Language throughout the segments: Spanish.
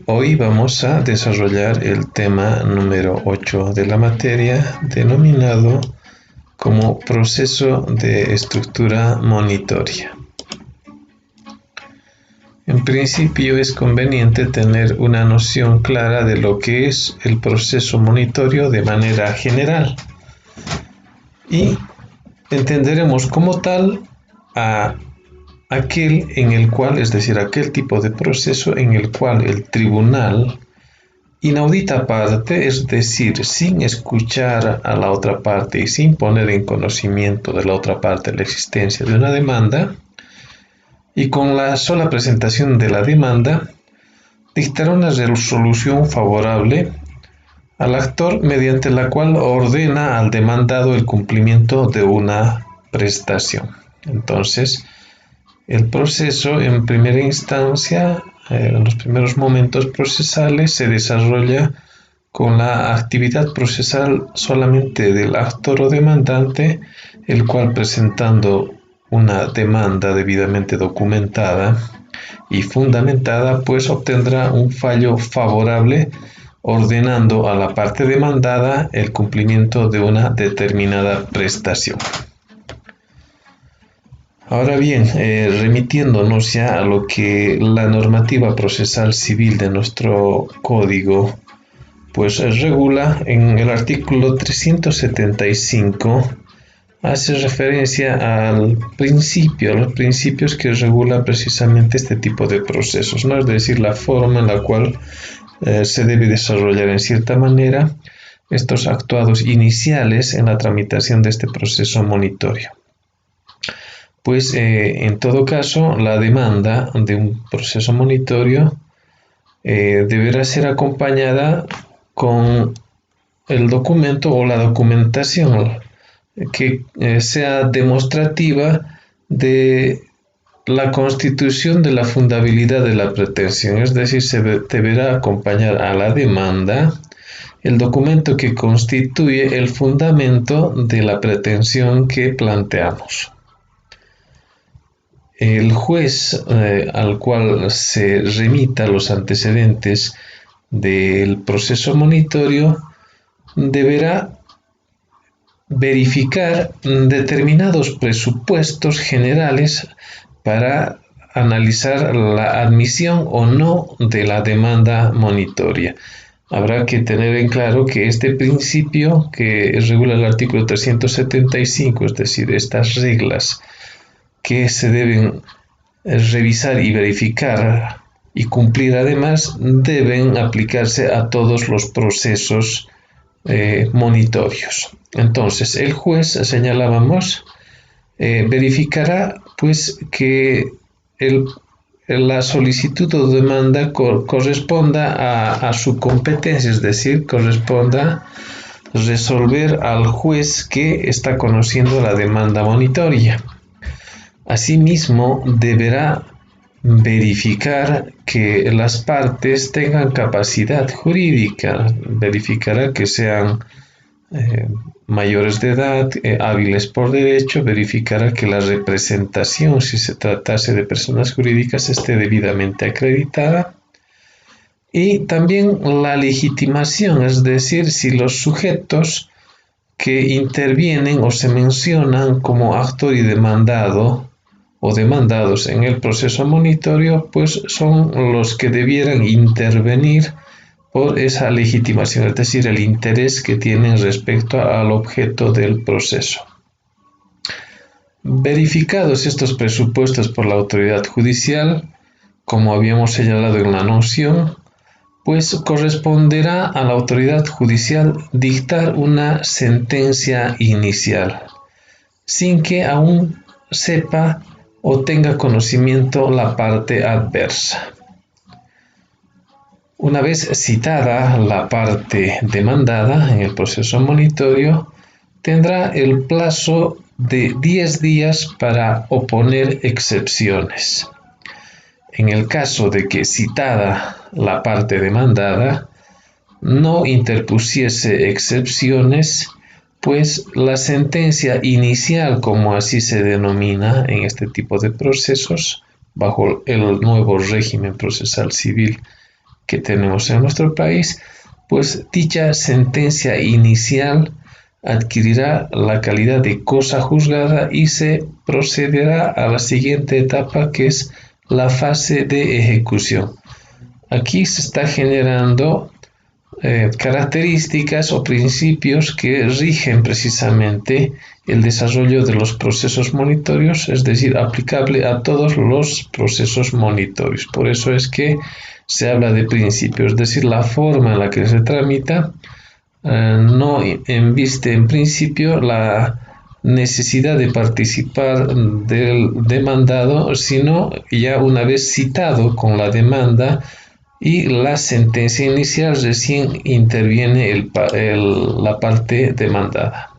Hoy vamos a desarrollar el tema número 8 de la materia, denominado como proceso de estructura monitoria. En principio es conveniente tener una noción clara de lo que es el proceso monitorio de manera general y entenderemos como tal a aquel en el cual, es decir, aquel tipo de proceso en el cual el tribunal, inaudita parte, es decir, sin escuchar a la otra parte y sin poner en conocimiento de la otra parte la existencia de una demanda, y con la sola presentación de la demanda, dictará una resolución favorable al actor mediante la cual ordena al demandado el cumplimiento de una prestación. Entonces, el proceso en primera instancia, en los primeros momentos procesales, se desarrolla con la actividad procesal solamente del actor o demandante, el cual, presentando una demanda debidamente documentada y fundamentada, pues obtendrá un fallo favorable ordenando a la parte demandada el cumplimiento de una determinada prestación. Ahora bien, remitiéndonos ya a lo que la normativa procesal civil de nuestro código pues regula, en el artículo 375 hace referencia a los principios que regulan precisamente este tipo de procesos, ¿no? Es decir, la forma en la cual se debe desarrollar en cierta manera estos actuados iniciales en la tramitación de este proceso monitorio. Pues en todo caso, la demanda de un proceso monitorio deberá ser acompañada con el documento o la documentación que sea demostrativa de la constitución de la fundabilidad de la pretensión, es decir, se deberá acompañar a la demanda el documento que constituye el fundamento de la pretensión que planteamos. El juez al cual se remita los antecedentes del proceso monitorio deberá verificar determinados presupuestos generales para analizar la admisión o no de la demanda monitoria. Habrá que tener en claro que este principio que regula el artículo 375, es decir, estas reglas que se deben revisar y verificar y cumplir, además deben aplicarse a todos los procesos monitorios. Entonces, el juez, señalábamos, verificará pues que la solicitud o demanda corresponda a su competencia, es decir, corresponda resolver al juez que está conociendo la demanda monitoria. Asimismo, deberá verificar que las partes tengan capacidad jurídica, verificará que sean mayores de edad, hábiles por derecho, verificará que la representación, si se tratase de personas jurídicas, esté debidamente acreditada, y también la legitimación, es decir, si los sujetos que intervienen o se mencionan como actor y demandado o demandados en el proceso monitorio, pues son los que debieran intervenir por esa legitimación, es decir, el interés que tienen respecto al objeto del proceso. Verificados estos presupuestos por la autoridad judicial, como habíamos señalado en la noción, pues corresponderá a la autoridad judicial dictar una sentencia inicial, sin que aún sepa o tenga conocimiento la parte adversa. Una vez citada la parte demandada en el proceso monitorio, tendrá el plazo de 10 días para oponer excepciones. En el caso de que citada la parte demandada no interpusiese excepciones, pues la sentencia inicial, como así se denomina en este tipo de procesos, bajo el nuevo régimen procesal civil que tenemos en nuestro país, pues dicha sentencia inicial adquirirá la calidad de cosa juzgada y se procederá a la siguiente etapa, que es la fase de ejecución. Aquí se está generando características o principios que rigen precisamente el desarrollo de los procesos monitorios, es decir, aplicable a todos los procesos monitorios. Por eso es que se habla de principios, es decir, la forma en la que se tramita no embiste en principio la necesidad de participar del demandado, sino ya una vez citado con la demanda y la sentencia inicial, recién interviene la parte demandada.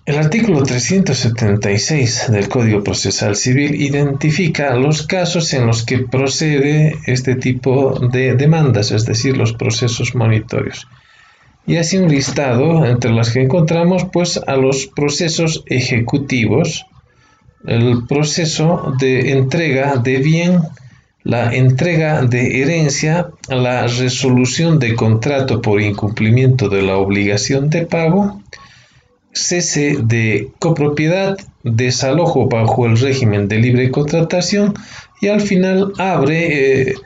El artículo 376 del Código Procesal Civil identifica los casos en los que procede este tipo de demandas, es decir, los procesos monitorios. Y hace un listado entre las que encontramos pues a los procesos ejecutivos, el proceso de entrega de bien, la entrega de herencia, la resolución de contrato por incumplimiento de la obligación de pago, cese de copropiedad, desalojo bajo el régimen de libre contratación y al final abre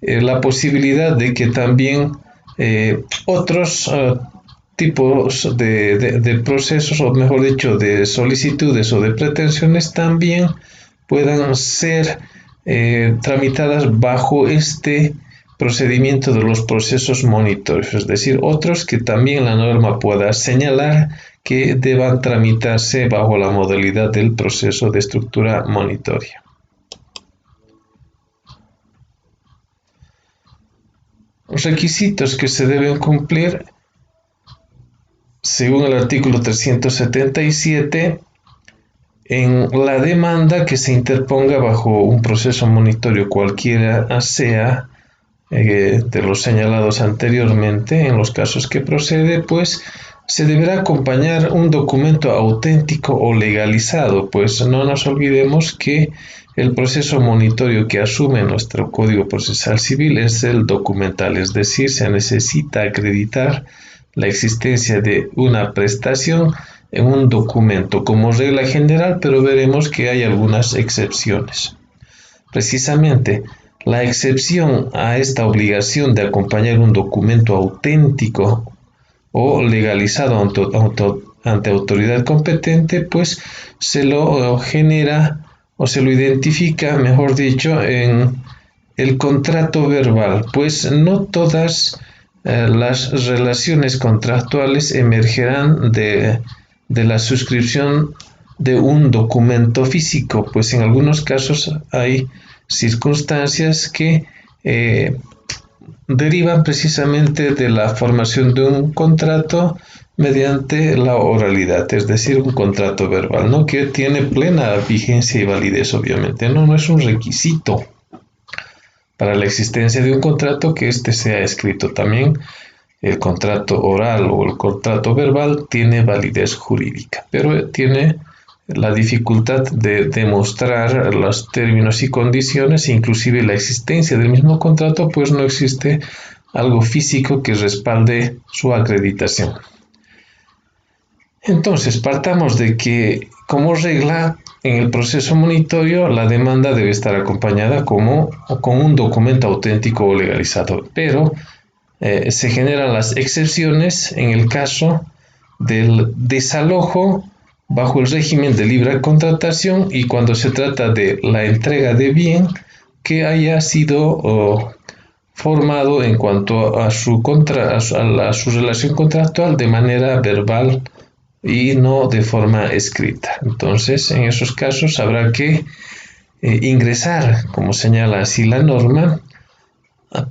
la posibilidad de que también otros tipos de procesos, o mejor dicho, de solicitudes o de pretensiones también puedan ser tramitadas bajo este procedimiento de los procesos monitorios, es decir, otros que también la norma pueda señalar que deban tramitarse bajo la modalidad del proceso de estructura monitoria. Los requisitos que se deben cumplir según el artículo 377 en la demanda que se interponga bajo un proceso monitorio cualquiera sea de los señalados anteriormente, en los casos que procede, pues se deberá acompañar un documento auténtico o legalizado, pues no nos olvidemos que el proceso monitorio que asume nuestro Código Procesal Civil es el documental, es decir, se necesita acreditar la existencia de una prestación en un documento como regla general, pero veremos que hay algunas excepciones. Precisamente, la excepción a esta obligación de acompañar un documento auténtico o legalizado ante autoridad competente, pues se lo genera o se lo identifica, mejor dicho, en el contrato verbal, pues no todas las relaciones contractuales emergerán de la suscripción de un documento físico, pues en algunos casos hay circunstancias que derivan precisamente de la formación de un contrato mediante la oralidad, es decir, un contrato verbal, ¿no? Que tiene plena vigencia y validez, obviamente, no es un requisito para la existencia de un contrato que éste sea escrito. También el contrato oral o el contrato verbal tiene validez jurídica, pero tiene la dificultad de demostrar los términos y condiciones, inclusive la existencia del mismo contrato, pues no existe algo físico que respalde su acreditación. Entonces, partamos de que, como regla, en el proceso monitorio, la demanda debe estar acompañada con un documento auténtico o legalizado, pero se generan las excepciones en el caso del desalojo bajo el régimen de libre contratación y cuando se trata de la entrega de bien que haya sido formado en cuanto a su relación contractual de manera verbal y no de forma escrita. Entonces, en esos casos habrá que ingresar, como señala así la norma,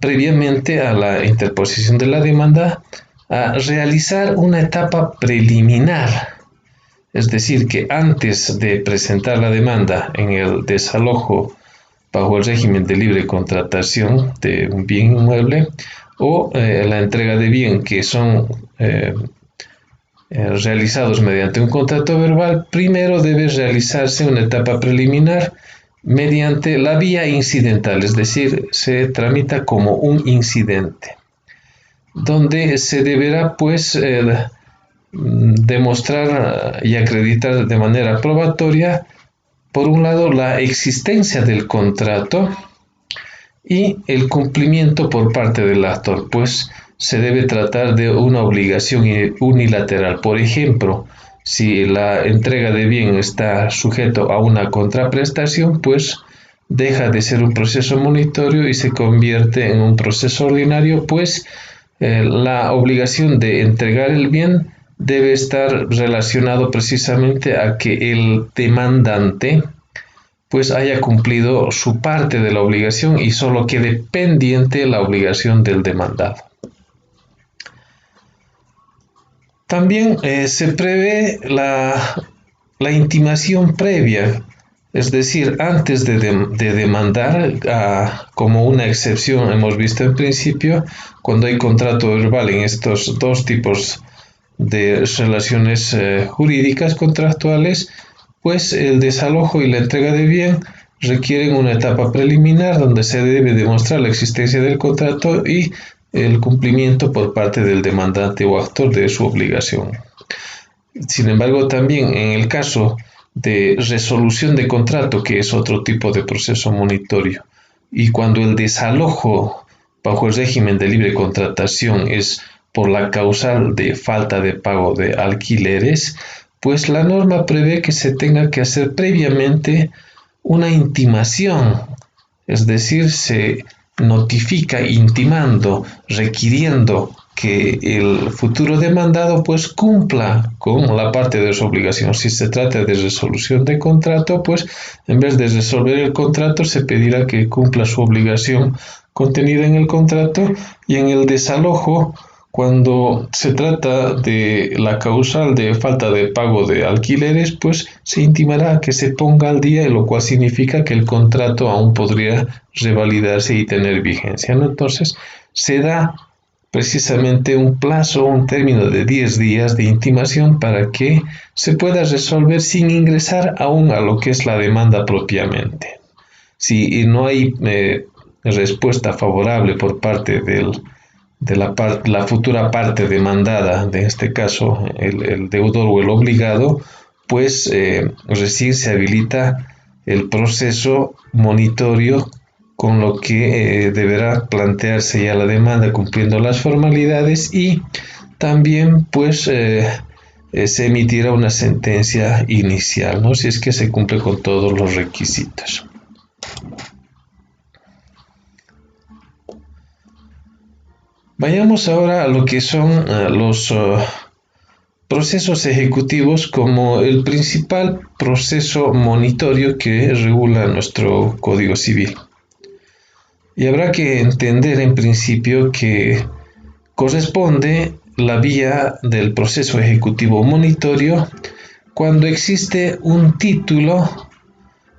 previamente a la interposición de la demanda, a realizar una etapa preliminar. Es decir, que antes de presentar la demanda en el desalojo bajo el régimen de libre contratación de un bien inmueble o la entrega de bien que son realizados mediante un contrato verbal, primero debe realizarse una etapa preliminar mediante la vía incidental, es decir, se tramita como un incidente, donde se deberá pues demostrar y acreditar de manera probatoria, por un lado, la existencia del contrato y el cumplimiento por parte del actor, pues se debe tratar de una obligación unilateral. Por ejemplo, si la entrega de bien está sujeto a una contraprestación, pues deja de ser un proceso monitorio y se convierte en un proceso ordinario, pues la obligación de entregar el bien debe estar relacionado precisamente a que el demandante pues haya cumplido su parte de la obligación y solo quede pendiente la obligación del demandado. También se prevé la intimación previa, es decir, antes de demandar, como una excepción hemos visto en principio, cuando hay contrato verbal en estos dos tipos de relaciones jurídicas contractuales, pues el desalojo y la entrega de bien requieren una etapa preliminar donde se debe demostrar la existencia del contrato y el cumplimiento por parte del demandante o actor de su obligación. Sin embargo, también en el caso de resolución de contrato, que es otro tipo de proceso monitorio, y cuando el desalojo bajo el régimen de libre contratación es por la causal de falta de pago de alquileres, pues la norma prevé que se tenga que hacer previamente una intimación, es decir, se notifica intimando, requiriendo que el futuro demandado pues cumpla con la parte de su obligación. Si se trata de resolución de contrato, pues en vez de resolver el contrato se pedirá que cumpla su obligación contenida en el contrato, y en el desalojo, cuando se trata de la causal de falta de pago de alquileres, pues se intimará que se ponga al día, lo cual significa que el contrato aún podría revalidarse y tener vigencia, ¿no? Entonces, se da precisamente un plazo, un término de 10 días de intimación para que se pueda resolver sin ingresar aún a lo que es la demanda propiamente. Si no hay respuesta favorable por parte de la futura parte demandada, en este caso el deudor o el obligado, pues recién se habilita el proceso monitorio, con lo que deberá plantearse ya la demanda cumpliendo las formalidades, y también pues se emitirá una sentencia inicial, ¿no? Si es que se cumple con todos los requisitos. Vayamos ahora a lo que son los procesos ejecutivos como el principal proceso monitorio que regula nuestro Código Civil. Y habrá que entender en principio que corresponde la vía del proceso ejecutivo monitorio cuando existe un título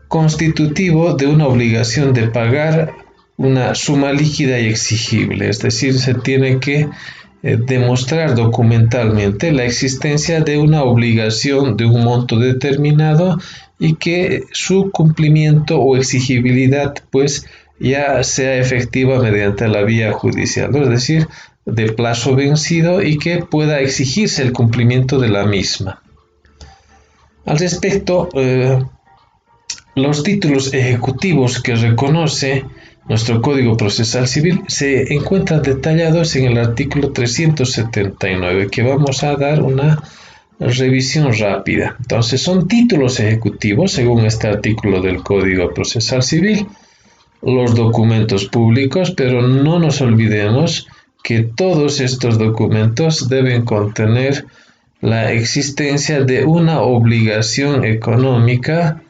constitutivo de una obligación de pagar una suma líquida y exigible, es decir, se tiene que demostrar documentalmente la existencia de una obligación de un monto determinado y que su cumplimiento o exigibilidad pues ya sea efectiva mediante la vía judicial, ¿no? Es decir, de plazo vencido, y que pueda exigirse el cumplimiento de la misma. Al respecto, los títulos ejecutivos que reconoce nuestro Código Procesal Civil se encuentran detallados en el artículo 379, que vamos a dar una revisión rápida. Entonces, son títulos ejecutivos, según este artículo del Código Procesal Civil, los documentos públicos, pero no nos olvidemos que todos estos documentos deben contener la existencia de una obligación económica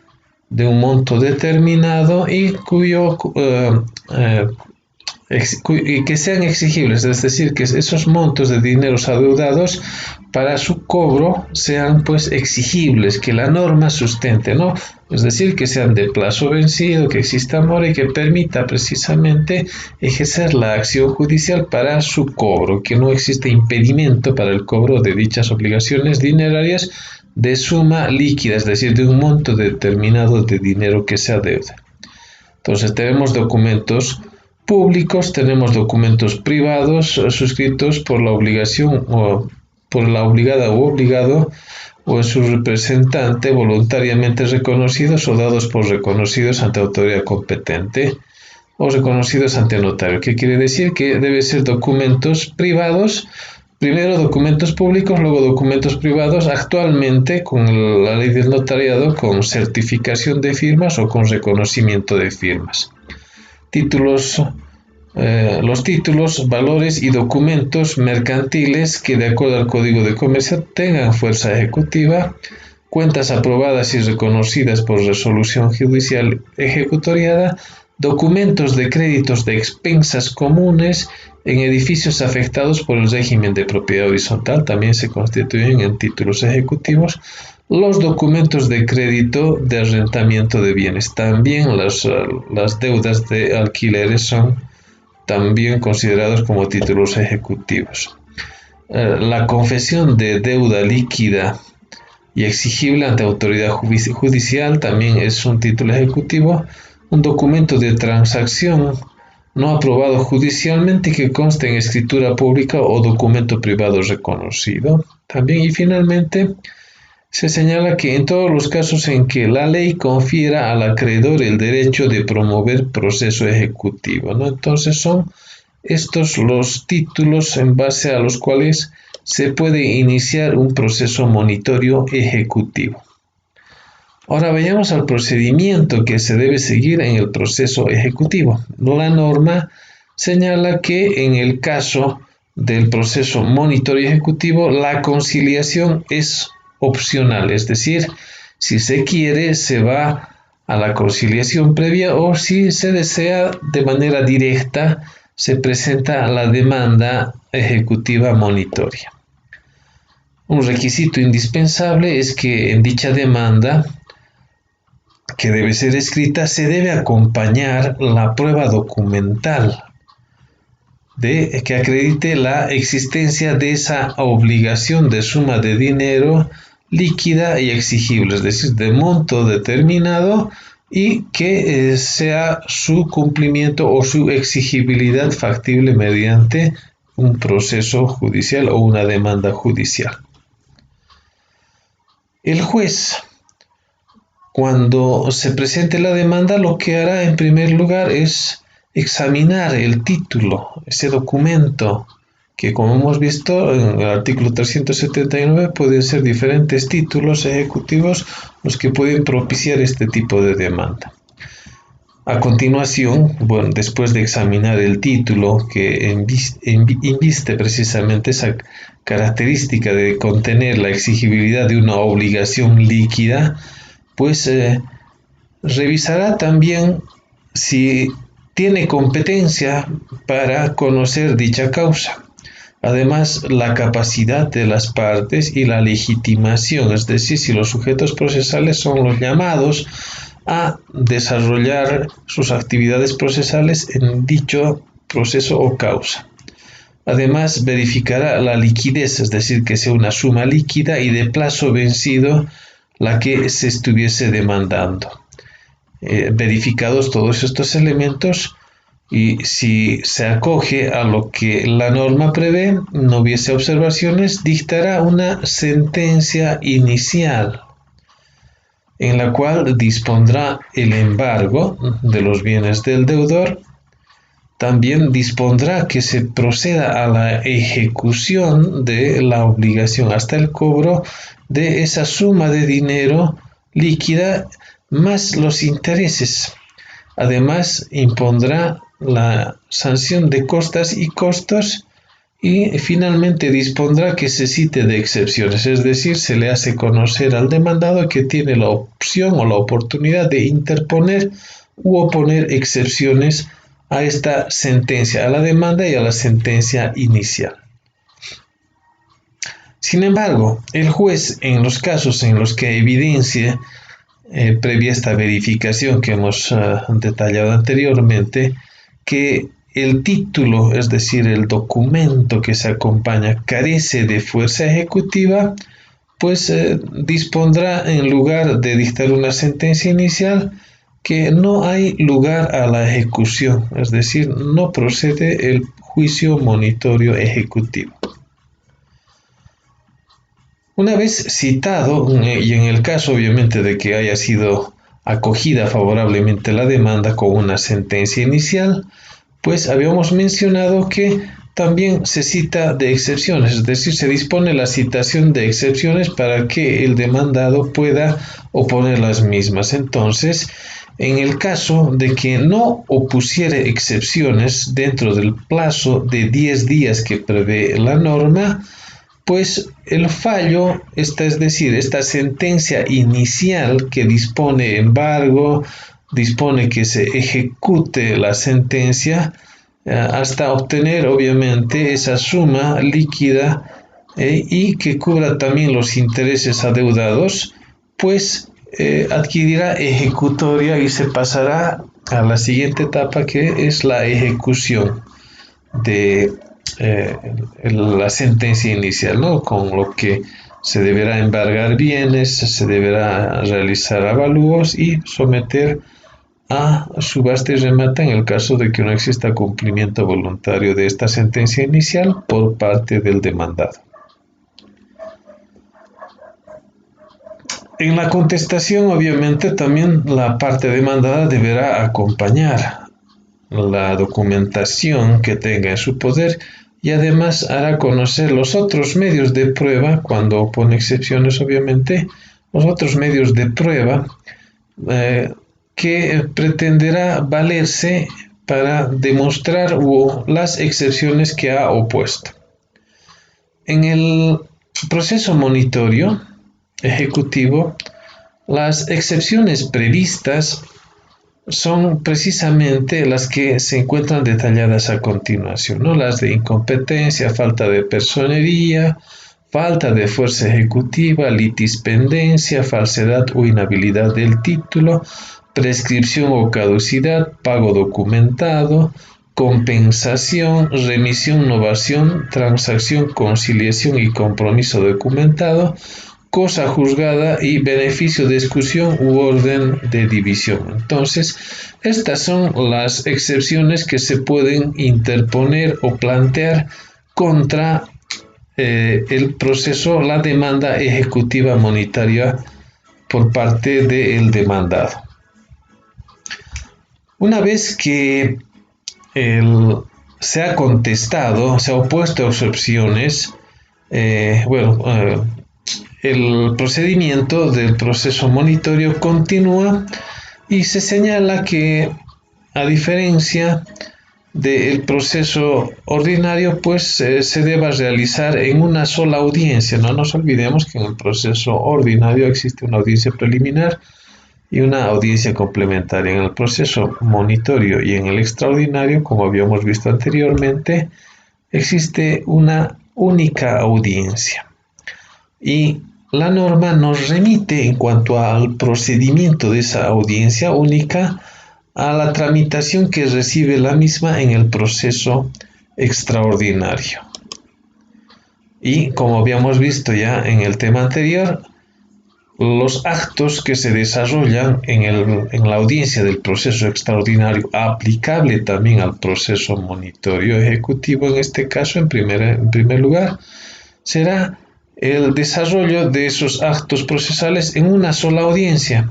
de un monto determinado y que sean exigibles, es decir, que esos montos de dineros adeudados para su cobro sean pues exigibles, que la norma sustente, ¿no? Es decir, que sean de plazo vencido, que exista mora y que permita precisamente ejercer la acción judicial para su cobro, que no existe impedimento para el cobro de dichas obligaciones dinerarias de suma líquida, es decir, de un monto determinado de dinero que se adeuda. Entonces tenemos documentos públicos, tenemos documentos privados suscritos por la obligación o por la obligada o obligado o su representante voluntariamente reconocidos o dados por reconocidos ante autoridad competente o reconocidos ante notario. ¿Qué quiere decir? Que debe ser documentos privados, primero documentos públicos, luego documentos privados, actualmente con la ley del notariado con certificación de firmas o con reconocimiento de firmas. Los títulos, valores y documentos mercantiles que de acuerdo al Código de Comercio tengan fuerza ejecutiva, cuentas aprobadas y reconocidas por resolución judicial ejecutoriada, documentos de créditos de expensas comunes en edificios afectados por el régimen de propiedad horizontal, también se constituyen en títulos ejecutivos, los documentos de crédito de arrendamiento de bienes, también las deudas de alquileres son también considerados como títulos ejecutivos. La confesión de deuda líquida y exigible ante autoridad judicial también es un título ejecutivo. Un documento de transacción no aprobado judicialmente que conste en escritura pública o documento privado reconocido. También y finalmente se señala que en todos los casos en que la ley confiera al acreedor el derecho de promover proceso ejecutivo, ¿no? Entonces son estos los títulos en base a los cuales se puede iniciar un proceso monitorio ejecutivo. Ahora vayamos al procedimiento que se debe seguir en el proceso ejecutivo. La norma señala que en el caso del proceso monitorio ejecutivo, la conciliación es opcional, es decir, si se quiere se va a la conciliación previa o si se desea de manera directa se presenta la demanda ejecutiva monitoria. Un requisito indispensable es que en dicha demanda que debe ser escrita se debe acompañar la prueba documental que acredite la existencia de esa obligación de suma de dinero líquida y exigible, es decir, de monto determinado y que sea su cumplimiento o su exigibilidad factible mediante un proceso judicial o una demanda judicial. El juez, cuando se presente la demanda, lo que hará en primer lugar es examinar el título, ese documento, que como hemos visto en el artículo 379 pueden ser diferentes títulos ejecutivos los que pueden propiciar este tipo de demanda. A continuación, bueno, después de examinar el título que inviste precisamente esa característica de contener la exigibilidad de una obligación líquida, pues revisará también si tiene competencia para conocer dicha causa. Además, la capacidad de las partes y la legitimación, es decir, si los sujetos procesales son los llamados a desarrollar sus actividades procesales en dicho proceso o causa. Además, verificará la liquidez, es decir, que sea una suma líquida y de plazo vencido la que se estuviese demandando. Verificados todos estos elementos, y si se acoge a lo que la norma prevé, no hubiese observaciones, dictará una sentencia inicial en la cual dispondrá el embargo de los bienes del deudor. También dispondrá que se proceda a la ejecución de la obligación hasta el cobro de esa suma de dinero líquida más los intereses. Además, impondrá la sanción de costas y costos y finalmente dispondrá que se cite de excepciones, es decir, se le hace conocer al demandado que tiene la opción o la oportunidad de interponer u oponer excepciones a esta sentencia, a la demanda y a la sentencia inicial. Sin embargo, el juez, en los casos en los que evidencie, previa esta verificación que hemos detallado anteriormente, que el título, es decir, el documento que se acompaña, carece de fuerza ejecutiva, pues dispondrá, en lugar de dictar una sentencia inicial, que no hay lugar a la ejecución, es decir, no procede el juicio monitorio ejecutivo. Una vez citado, y en el caso obviamente de que haya sido acogida favorablemente la demanda con una sentencia inicial, pues habíamos mencionado que también se cita de excepciones, es decir, se dispone la citación de excepciones para que el demandado pueda oponer las mismas. Entonces, en el caso de que no opusiere excepciones dentro del plazo de 10 días que prevé la norma, pues el fallo, es decir, esta sentencia inicial que dispone embargo, dispone que se ejecute la sentencia hasta obtener obviamente esa suma líquida y que cubra también los intereses adeudados, pues adquirirá ejecutoria y se pasará a la siguiente etapa, que es la ejecución de la sentencia inicial, ¿no? Con lo que se deberá embargar bienes, se deberá realizar avalúos y someter a subasta y remata en el caso de que no exista cumplimiento voluntario de esta sentencia inicial por parte del demandado. En la contestación, obviamente, también la parte demandada deberá acompañar la documentación que tenga en su poder y además hará conocer los otros medios de prueba, cuando opone excepciones, obviamente, los otros medios de prueba que pretenderá valerse para demostrar las excepciones que ha opuesto. En el proceso monitorio ejecutivo, las excepciones previstas son precisamente las que se encuentran detalladas a continuación, ¿no? Las de incompetencia, falta de personería, falta de fuerza ejecutiva, litispendencia, falsedad o inhabilidad del título, prescripción o caducidad, pago documentado, compensación, remisión, novación, transacción, conciliación y compromiso documentado, cosa juzgada y beneficio de exclusión u orden de división. Entonces, estas son las excepciones que se pueden interponer o plantear contra el proceso, la demanda ejecutiva monetaria por parte del demandado. Una vez que se ha contestado, se ha opuesto a excepciones, el procedimiento del proceso monitorio continúa y se señala que, a diferencia del proceso ordinario, pues se deba realizar en una sola audiencia. No nos olvidemos que en el proceso ordinario existe una audiencia preliminar y una audiencia complementaria. En el proceso monitorio y en el extraordinario, como habíamos visto anteriormente, existe una única audiencia. Y la norma nos remite, en cuanto al procedimiento de esa audiencia única, a la tramitación que recibe la misma en el proceso extraordinario. Y como habíamos visto ya en el tema anterior, los actos que se desarrollan en la audiencia del proceso extraordinario, aplicable también al proceso monitorio ejecutivo, en este caso, en primer lugar, será el desarrollo de esos actos procesales en una sola audiencia,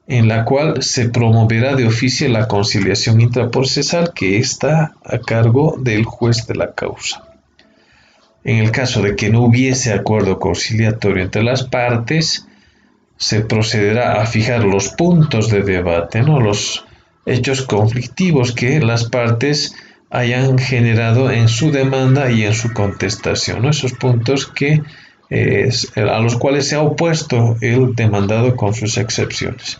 en la cual se promoverá de oficio la conciliación intraprocesal, que está a cargo del juez de la causa. En el caso de que no hubiese acuerdo conciliatorio entre las partes, se procederá a fijar los puntos de debate, ¿no? Los hechos conflictivos que las partes hayan generado en su demanda y en su contestación, ¿no? Esos puntos que a los cuales se ha opuesto el demandado con sus excepciones.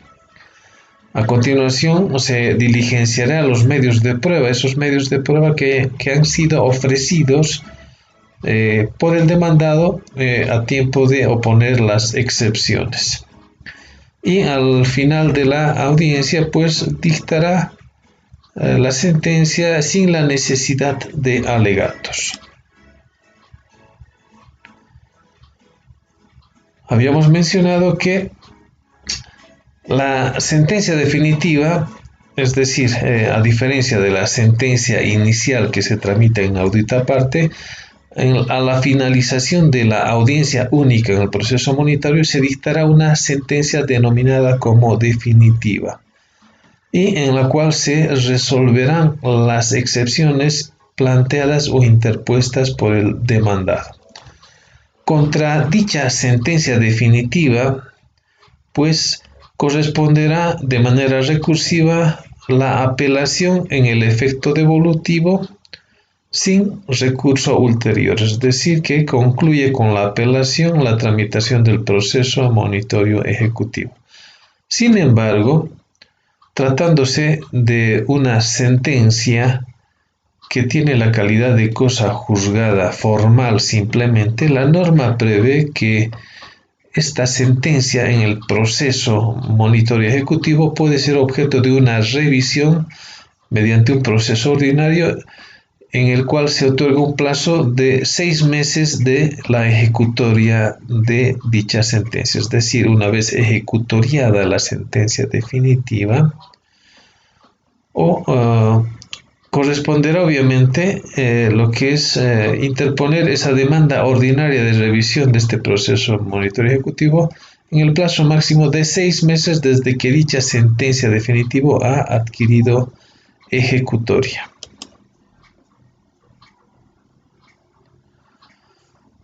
A continuación, se diligenciará los medios de prueba, esos medios de prueba que han sido ofrecidos por el demandado a tiempo de oponer las excepciones. Y al final de la audiencia, pues dictará la sentencia sin la necesidad de alegatos. Habíamos mencionado que La sentencia definitiva, es decir, a diferencia de la sentencia inicial que se tramita en audita aparte, a la finalización de la audiencia única en el proceso monetario se dictará una sentencia denominada como definitiva y en la cual se resolverán las excepciones planteadas o interpuestas por el demandado. Contra dicha sentencia definitiva, pues corresponderá de manera recursiva la apelación en el efecto devolutivo sin recurso ulterior, es decir, que concluye con la apelación la tramitación del proceso monitorio ejecutivo. Sin embargo, tratándose de una sentencia que tiene la calidad de cosa juzgada formal simplemente, la norma prevé que esta sentencia en el proceso monitorio ejecutivo puede ser objeto de una revisión mediante un proceso ordinario en el cual se otorga un plazo de 6 meses de la ejecutoria de dicha sentencia. Es decir, una vez ejecutoriada la sentencia definitiva, corresponderá obviamente lo que es interponer esa demanda ordinaria de revisión de este proceso monitorio ejecutivo en el plazo máximo de 6 meses desde que dicha sentencia definitiva ha adquirido ejecutoria.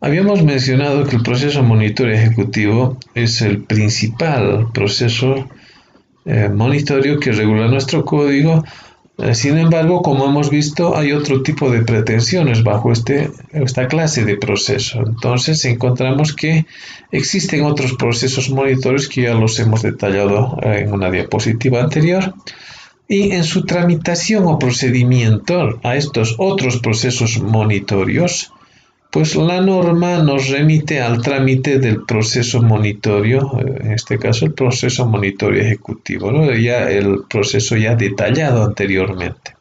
Habíamos mencionado que el proceso monitorio ejecutivo es el principal proceso monitorio que regula nuestro código. Sin embargo, como hemos visto, hay otro tipo de pretensiones bajo esta clase de proceso. Entonces, encontramos que existen otros procesos monitorios que ya los hemos detallado en una diapositiva anterior. Y en su tramitación o procedimiento a estos otros procesos monitorios, pues la norma nos remite al trámite del proceso monitorio, en este caso el proceso monitorio ejecutivo, ¿no? Ya el proceso ya detallado anteriormente.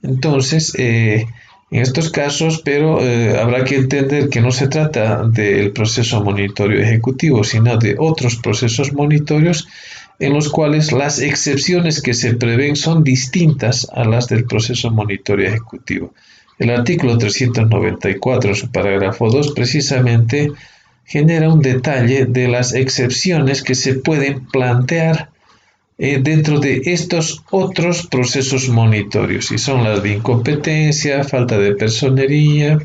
Entonces, en estos casos, pero habrá que entender que no se trata del proceso monitorio ejecutivo, sino de otros procesos monitorios en los cuales las excepciones que se prevén son distintas a las del proceso monitorio ejecutivo. El artículo 394, en su parágrafo 2, precisamente genera un detalle de las excepciones que se pueden plantear dentro de estos otros procesos monitorios, y son las de incompetencia, falta de personería,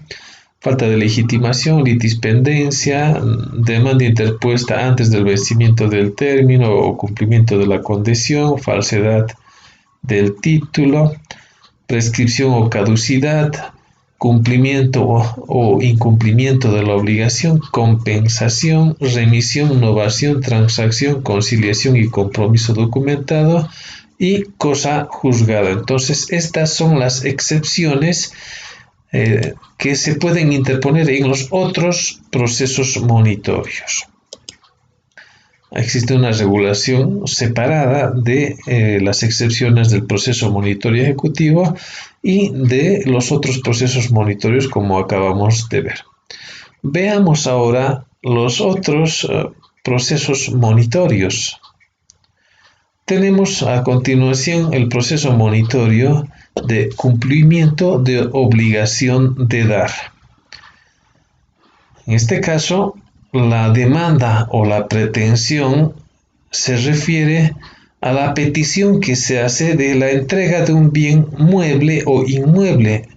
falta de legitimación, litispendencia, demanda interpuesta antes del vencimiento del término o cumplimiento de la condición, falsedad del título, prescripción o caducidad, cumplimiento o incumplimiento de la obligación, compensación, remisión, novación, transacción, conciliación y compromiso documentado y cosa juzgada. Entonces, estas son las excepciones que se pueden interponer en los otros procesos monitorios. Existe una regulación separada de las excepciones del proceso monitorio ejecutivo y de los otros procesos monitorios, como acabamos de ver. Veamos ahora los otros procesos monitorios. Tenemos a continuación el proceso monitorio de cumplimiento de obligación de dar. En este caso, la demanda o la pretensión se refiere a la petición que se hace de la entrega de un bien mueble o inmueble.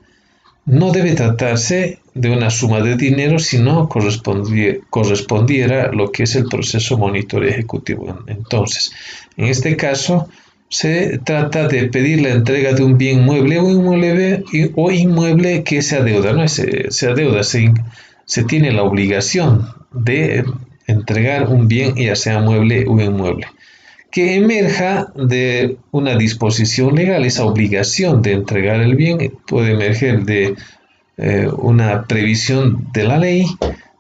No debe tratarse de una suma de dinero, sino correspondiera lo que es el proceso monitorio ejecutivo. Entonces, en este caso, se trata de pedir la entrega de un bien mueble o inmueble que se adeuda, ¿no? Se adeuda, se tiene la obligación de entregar un bien, ya sea mueble o inmueble, que emerja de una disposición legal. Esa obligación de entregar el bien puede emerger de una previsión de la ley,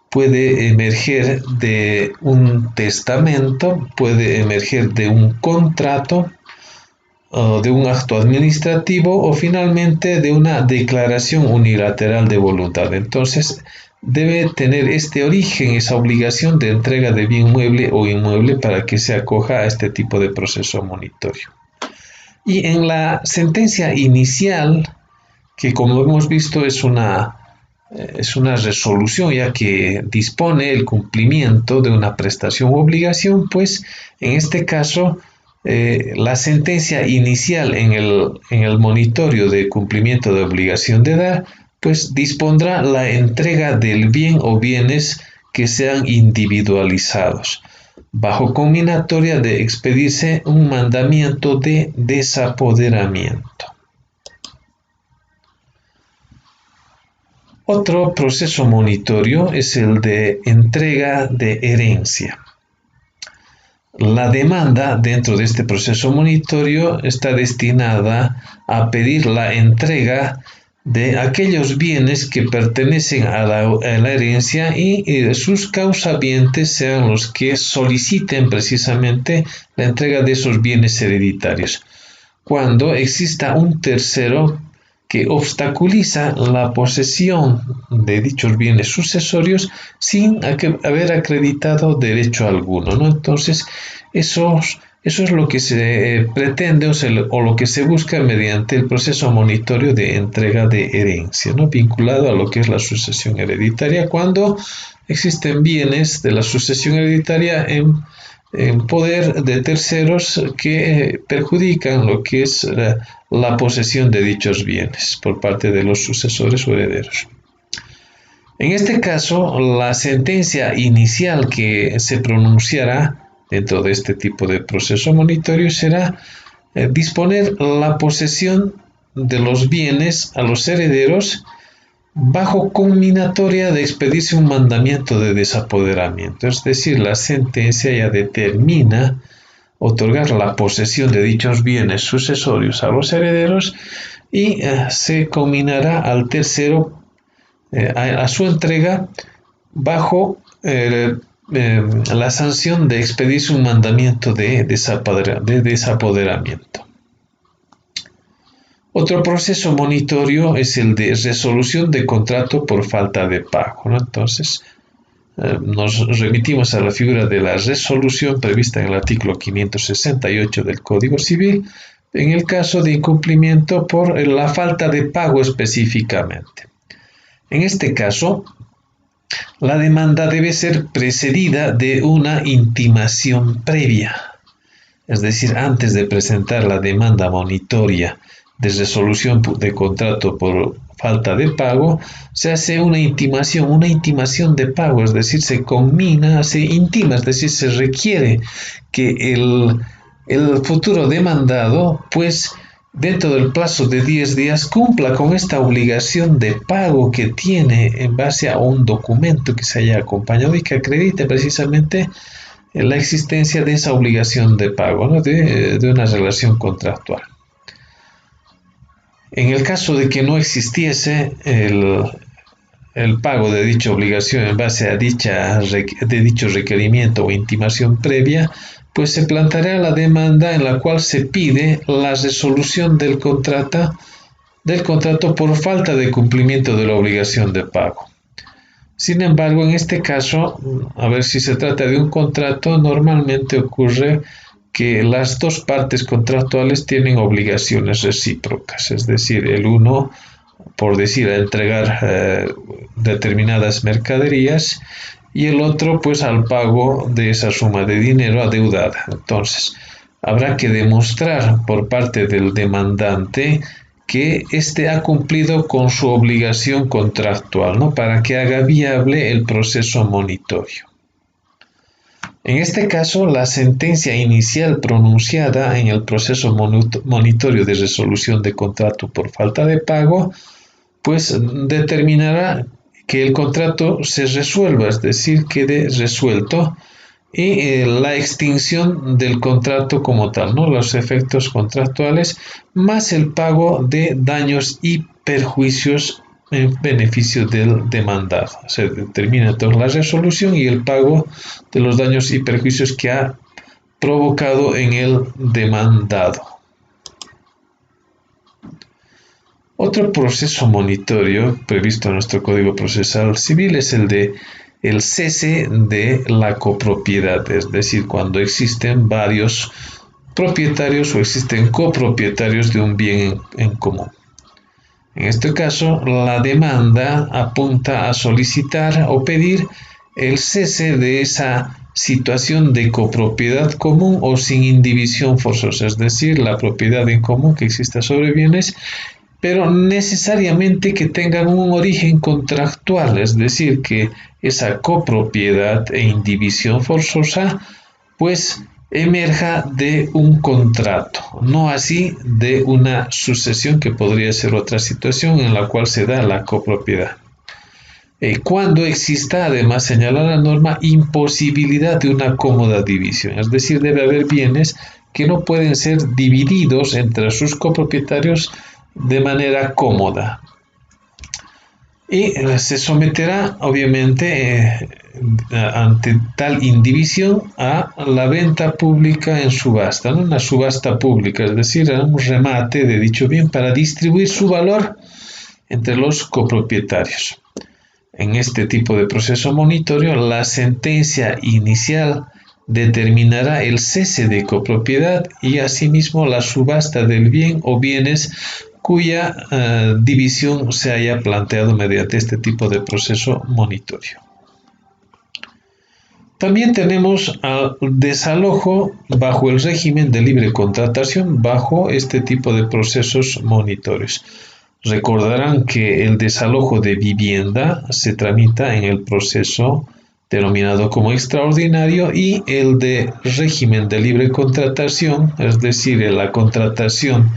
puede emerger de un testamento, puede emerger de un contrato, o de un acto administrativo, o finalmente de una declaración unilateral de voluntad. Entonces, debe tener este origen, esa obligación de entrega de bien mueble o inmueble para que se acoja a este tipo de proceso monitorio. Y en la sentencia inicial, que como hemos visto es una resolución ya que dispone el cumplimiento de una prestación u obligación, pues en este caso la sentencia inicial en el monitorio de cumplimiento de obligación de dar, pues dispondrá la entrega del bien o bienes que sean individualizados, bajo combinatoria de expedirse un mandamiento de desapoderamiento. Otro proceso monitorio es el de entrega de herencia. La demanda dentro de este proceso monitorio está destinada a pedir la entrega de aquellos bienes que pertenecen a la herencia y sus causavientes sean los que soliciten precisamente la entrega de esos bienes hereditarios, cuando exista un tercero que obstaculiza la posesión de dichos bienes sucesorios sin haber acreditado derecho alguno, ¿no? Entonces, eso es lo que se pretende o lo que se busca mediante el proceso monitorio de entrega de herencia, ¿no? Vinculado a lo que es la sucesión hereditaria, cuando existen bienes de la sucesión hereditaria en poder de terceros que perjudican lo que es la posesión de dichos bienes por parte de los sucesores o herederos. En este caso, la sentencia inicial que se pronunciará dentro de este tipo de proceso monitorio será disponer la posesión de los bienes a los herederos bajo conminatoria de expedirse un mandamiento de desapoderamiento, es decir, la sentencia ya determina otorgar la posesión de dichos bienes sucesorios a los herederos y se conminará al tercero a su entrega bajo la sanción de expedirse un mandamiento de desapoderamiento. Otro proceso monitorio es el de resolución de contrato por falta de pago, ¿no? Entonces, nos remitimos a la figura de la resolución prevista en el artículo 568 del Código Civil, en el caso de incumplimiento por la falta de pago específicamente. En este caso, la demanda debe ser precedida de una intimación previa, es decir, antes de presentar la demanda monitoria de resolución de contrato por falta de pago, se hace una intimación de pago, es decir, se conmina, se intima, es decir, se requiere que el futuro demandado, pues, dentro del plazo de 10 días, cumpla con esta obligación de pago que tiene en base a un documento que se haya acompañado y que acredite precisamente la existencia de esa obligación de pago, ¿no? de una relación contractual. En el caso de que no existiese el pago de dicha obligación en base a dicho requerimiento o intimación previa, pues se planteará la demanda en la cual se pide la resolución del contrato por falta de cumplimiento de la obligación de pago. Sin embargo, en este caso, a ver si se trata de un contrato, normalmente ocurre que las dos partes contractuales tienen obligaciones recíprocas, es decir, el uno, por decir, a entregar determinadas mercaderías y el otro, pues, al pago de esa suma de dinero adeudada. Entonces, habrá que demostrar por parte del demandante que éste ha cumplido con su obligación contractual, ¿no? Para que haga viable el proceso monitorio. En este caso, la sentencia inicial pronunciada en el proceso monitorio de resolución de contrato por falta de pago, pues determinará que el contrato se resuelva, es decir, quede resuelto, y la extinción del contrato como tal, ¿no? Los efectos contractuales, más el pago de daños y perjuicios en beneficio del demandado. Se determina entonces la resolución y el pago de los daños y perjuicios que ha provocado en el demandado. Otro proceso monitorio previsto en nuestro Código Procesal Civil es el de el cese de la copropiedad, es decir, cuando existen varios propietarios o existen copropietarios de un bien en común. En este caso, la demanda apunta a solicitar o pedir el cese de esa situación de copropiedad común o sin indivisión forzosa, es decir, la propiedad en común que exista sobre bienes, pero necesariamente que tengan un origen contractual, es decir, que esa copropiedad e indivisión forzosa pues emerja de un contrato, no así de una sucesión que podría ser otra situación en la cual se da la copropiedad. Cuando exista, además, señala la norma, imposibilidad de una cómoda división, es decir, debe haber bienes que no pueden ser divididos entre sus copropietarios de manera cómoda. Y se someterá, obviamente, ante tal indivisión a la venta pública en subasta, ¿no? Una subasta pública, es decir, a un remate de dicho bien para distribuir su valor entre los copropietarios. En este tipo de proceso monitorio, la sentencia inicial determinará el cese de copropiedad y asimismo la subasta del bien o bienes cuya división se haya planteado mediante este tipo de proceso monitorio. También tenemos al desalojo bajo el régimen de libre contratación bajo este tipo de procesos monitorios. Recordarán que el desalojo de vivienda se tramita en el proceso denominado como extraordinario y el de régimen de libre contratación, es decir, la contratación,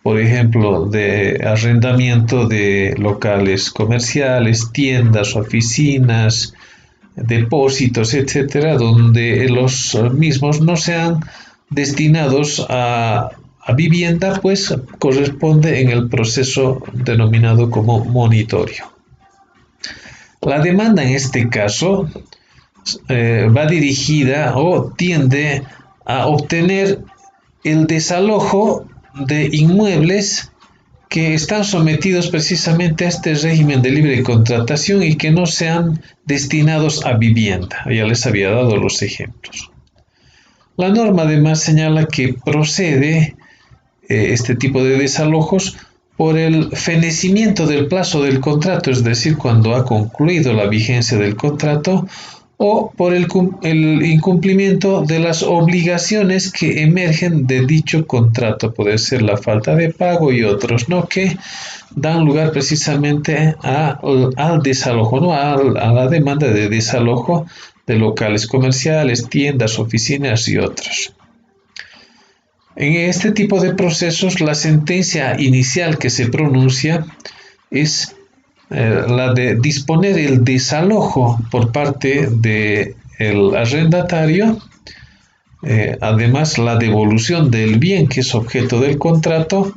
por ejemplo, de arrendamiento de locales comerciales, tiendas, oficinas, depósitos, etcétera, donde los mismos no sean destinados a vivienda, pues corresponde en el proceso denominado como monitorio. La demanda en este caso va dirigida o tiende a obtener el desalojo de inmuebles que están sometidos precisamente a este régimen de libre contratación y que no sean destinados a vivienda. Ya les había dado los ejemplos. La norma además señala que procede este tipo de desalojos por el fenecimiento del plazo del contrato, es decir, cuando ha concluido la vigencia del contrato, o por el incumplimiento de las obligaciones que emergen de dicho contrato, puede ser la falta de pago y otros, ¿no?, que dan lugar precisamente al desalojo, ¿no?, a la demanda de desalojo de locales comerciales, tiendas, oficinas y otros. En este tipo de procesos, la sentencia inicial que se pronuncia es la de disponer el desalojo por parte del arrendatario, además la devolución del bien que es objeto del contrato,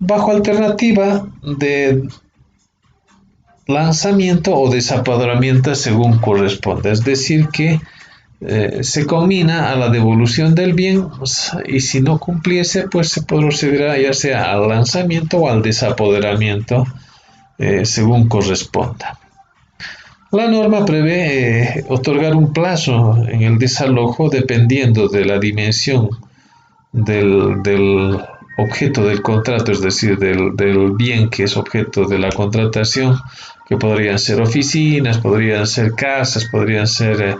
bajo alternativa de lanzamiento o desapoderamiento según corresponda, es decir que se combina a la devolución del bien y si no cumpliese pues se procederá ya sea al lanzamiento o al desapoderamiento según corresponda. La norma prevé otorgar un plazo en el desalojo dependiendo de la dimensión del objeto del contrato, es decir, del bien que es objeto de la contratación, que podrían ser oficinas, podrían ser casas, podrían ser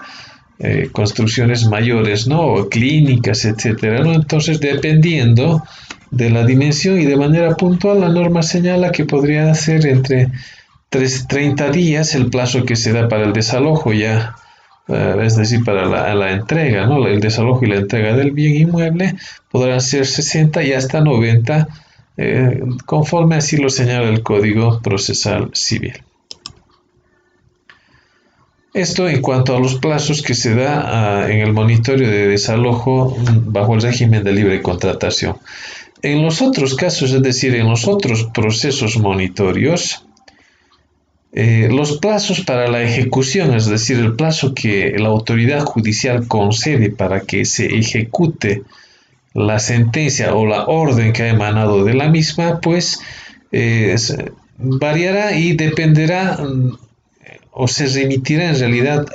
construcciones mayores, ¿no?, o clínicas, etcétera, ¿no? Entonces, dependiendo de la dimensión y de manera puntual, la norma señala que podría ser entre 30 días el plazo que se da para el desalojo ya, es decir, para la entrega, ¿no?, el desalojo y la entrega del bien inmueble, podrán ser 60 y hasta 90, conforme así lo señala el Código Procesal Civil. Esto en cuanto a los plazos que se da en el monitorio de desalojo bajo el régimen de libre contratación. En los otros casos, es decir, en los otros procesos monitorios, los plazos para la ejecución, es decir, el plazo que la autoridad judicial concede para que se ejecute la sentencia o la orden que ha emanado de la misma, pues variará y dependerá o se remitirá en realidad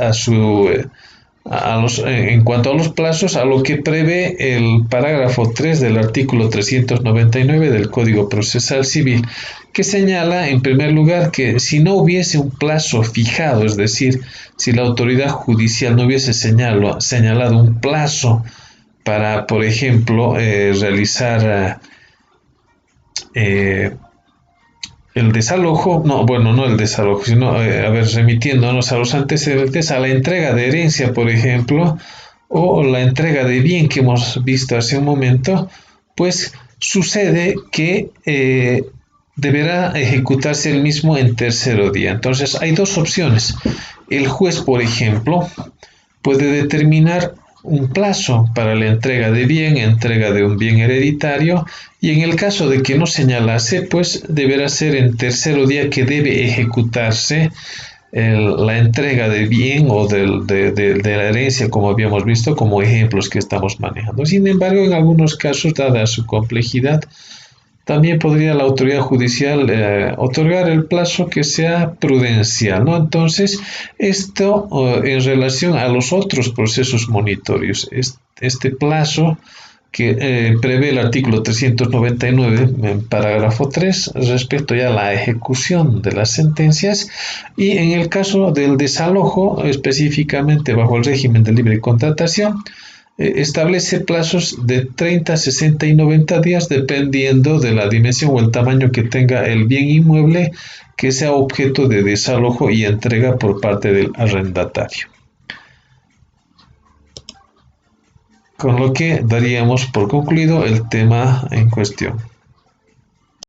en cuanto a los plazos, a lo que prevé el parágrafo 3 del artículo 399 del Código Procesal Civil, que señala, en primer lugar, que si no hubiese un plazo fijado, es decir, si la autoridad judicial no hubiese señalado un plazo para, por ejemplo, realizar eh, el desalojo, no, bueno, no el desalojo, sino, remitiéndonos a los antecedentes, a la entrega de herencia, por ejemplo, o la entrega de bien que hemos visto hace un momento, pues sucede que deberá ejecutarse el mismo en tercero día. Entonces, hay dos opciones. El juez, por ejemplo, puede determinar un plazo para la entrega de un bien hereditario, y en el caso de que no señalase, pues deberá ser en tercero día que debe ejecutarse la entrega de bien o de la herencia, como habíamos visto, como ejemplos que estamos manejando. Sin embargo, en algunos casos, dada su complejidad, también podría la autoridad judicial otorgar el plazo que sea prudencial, ¿no? Entonces, esto en relación a los otros procesos monitorios, este plazo que prevé el artículo 399 en parágrafo 3 respecto ya a la ejecución de las sentencias, y en el caso del desalojo, específicamente bajo el régimen de libre contratación, establece plazos de 30, 60 y 90 días dependiendo de la dimensión o el tamaño que tenga el bien inmueble que sea objeto de desalojo y entrega por parte del arrendatario. Con lo que daríamos por concluido el tema en cuestión.